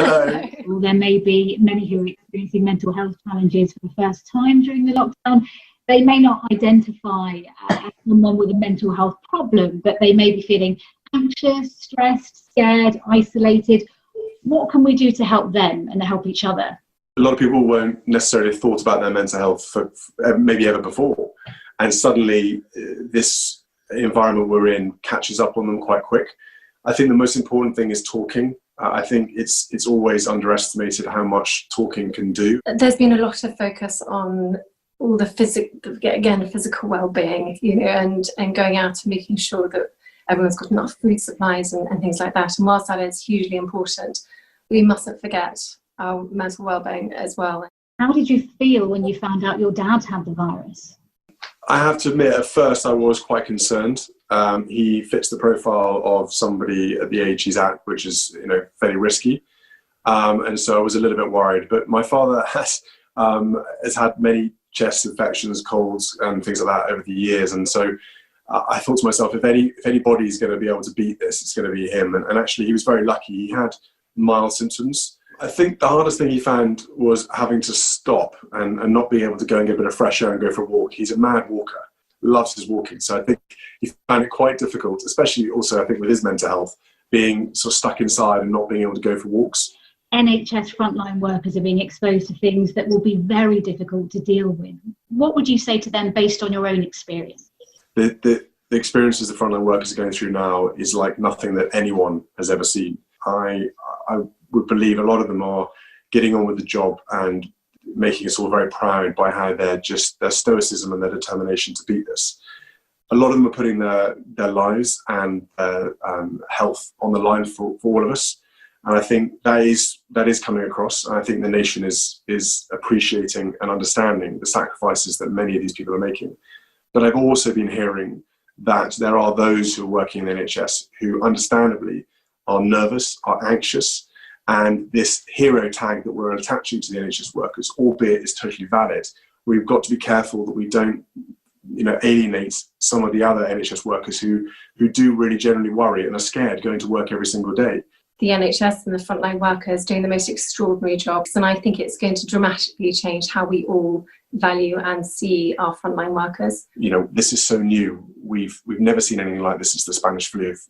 Hello. Well, there may be many who are experiencing mental health challenges for the first time during the lockdown. They may not identify as someone with a mental health problem, but they may be feeling anxious, stressed, scared, isolated. What can we do to help them and help each other? A lot of people won't necessarily have thought about their mental health for maybe ever before. And suddenly this environment we're in catches up on them quite quick. I think the most important thing is talking. I think it's always underestimated how much talking can do. There's been a lot of focus on all the physical well-being, and going out and making sure that everyone's got enough food supplies and things like that. And whilst that is hugely important, we mustn't forget our mental well-being as well. How did you feel when you found out your dad had the virus? I have to admit, at first I was quite concerned. He fits the profile of somebody at the age he's at, which is fairly risky. And so I was a little bit worried. But my father has had many chest infections, colds and things like that over the years. And so I thought to myself, if anybody's going to be able to beat this, it's going to be him. And actually he was very lucky. He had mild symptoms. I think the hardest thing he found was having to stop and not being able to go and get a bit of fresh air and go for a walk. He's a mad walker, loves his walking. So I think he found it quite difficult, especially also I think with his mental health, being sort of stuck inside and not being able to go for walks. NHS frontline workers are being exposed to things that will be very difficult to deal with. What would you say to them based on your own experience? The experiences the frontline workers are going through now is like nothing that anyone has ever seen. I would believe a lot of them are getting on with the job and making us all very proud by how their stoicism and their determination to beat this. A lot of them are putting their lives and their health on the line for all of us. And I think that is coming across. And I think the nation is appreciating and understanding the sacrifices that many of these people are making. But I've also been hearing that there are those who are working in the NHS who understandably are nervous, are anxious, and this hero tag that we're attaching to the NHS workers, albeit is totally valid, we've got to be careful that we don't alienate some of the other NHS workers who do really generally worry and are scared going to work every single day. The NHS and the frontline workers doing the most extraordinary jobs, and I think it's going to dramatically change how we all value and see our frontline workers. This is so new. We've never seen anything like this since the Spanish flu of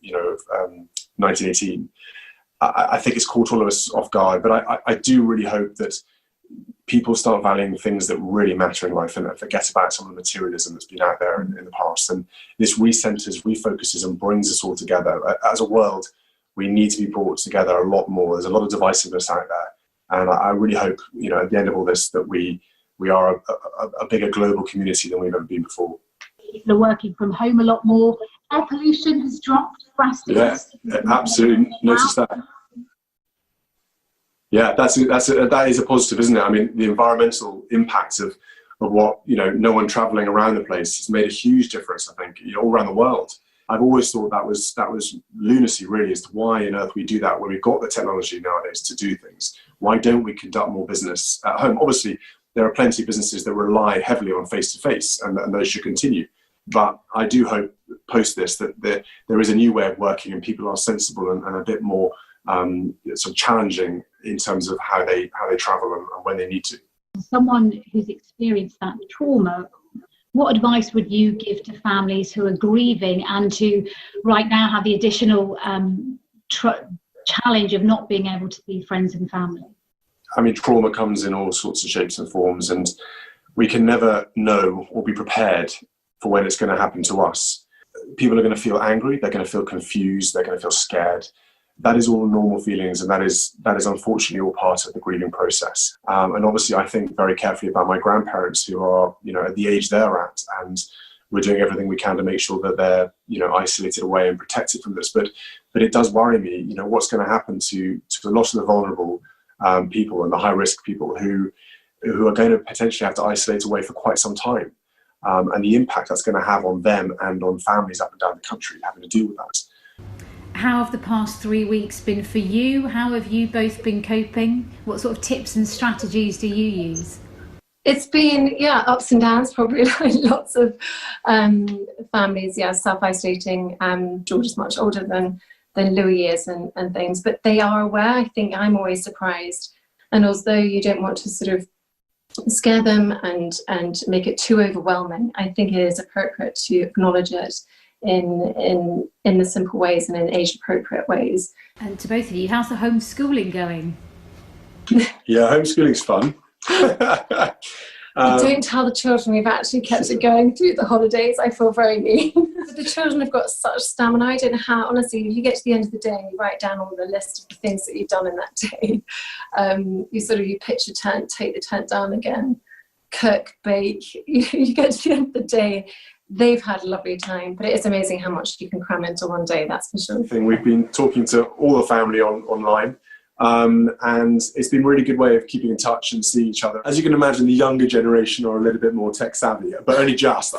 1918. I think it's caught all of us off guard, but I do really hope that people start valuing things that really matter in life and forget about some of the materialism that's been out there in the past. And this recenters, refocuses and brings us all together. As a world, we need to be brought together a lot more. There's a lot of divisiveness out there. And I really hope, at the end of all this, that we are a bigger global community than we've ever been before. People are working from home a lot more. Air pollution has dropped drastically. Yeah, absolutely. Notice that. Yeah, that is a positive, isn't it? I mean, the environmental impact of what, no one traveling around the place has made a huge difference, I think, all around the world. I've always thought that was lunacy, really, as to why on earth we do that when we've got the technology nowadays to do things. Why don't we conduct more business at home? Obviously, there are plenty of businesses that rely heavily on face-to-face, and those should continue. But I do hope, post this, that there is a new way of working and people are sensible and a bit more sort of challenging in terms of how they travel and when they need to. Someone who's experienced that trauma, what advice would you give to families who are grieving and who right now have the additional challenge of not being able to be friends and family? I mean, trauma comes in all sorts of shapes and forms, and we can never know or be prepared for when it's going to happen to us. People are going to feel angry, they're going to feel confused, they're going to feel scared. That is all normal feelings, and that is unfortunately all part of the grieving process. And obviously I think very carefully about my grandparents who are, at the age they're at, and we're doing everything we can to make sure that they're, isolated away and protected from this. But it does worry me, what's going to happen to a lot of the vulnerable people and the high-risk people who are going to potentially have to isolate away for quite some time. And the impact that's going to have on them and on families up and down the country having to deal with that. How have the past 3 weeks been for you? How have you both been coping? What sort of tips and strategies do you use? It's been, ups and downs, probably like lots of families, self-isolating. George is much older than Louis is and things, but they are aware. I think I'm always surprised. And although you don't want to sort of scare them and make it too overwhelming, I think it is appropriate to acknowledge it in the simple ways and in age appropriate ways. And to both of you, how's the homeschooling going? Yeah, homeschooling's fun. Don't tell the children we've actually kept it going through the holidays. I feel very mean. But the children have got such stamina. I don't know how, honestly, if you get to the end of the day, you write down all the list of the things that you've done in that day. You pitch a tent, take the tent down again, cook, bake. You get to the end of the day, they've had a lovely time. But it is amazing how much you can cram into one day, that's for sure. We've been talking to all the family online. And it's been a really good way of keeping in touch and seeing each other. As you can imagine, the younger generation are a little bit more tech savvy, but only just. I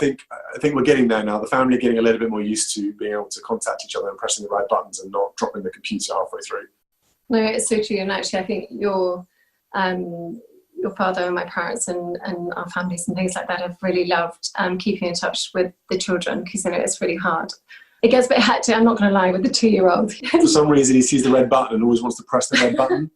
think we're getting there now. The family are getting a little bit more used to being able to contact each other and pressing the right buttons and not dropping the computer halfway through. No, it's so true. And actually, I think your father and my parents and our families and things like that have really loved keeping in touch with the children, because it's really hard. It gets a bit hectic, I'm not going to lie, with the 2-year-old. For some reason, he sees the red button and always wants to press the red button.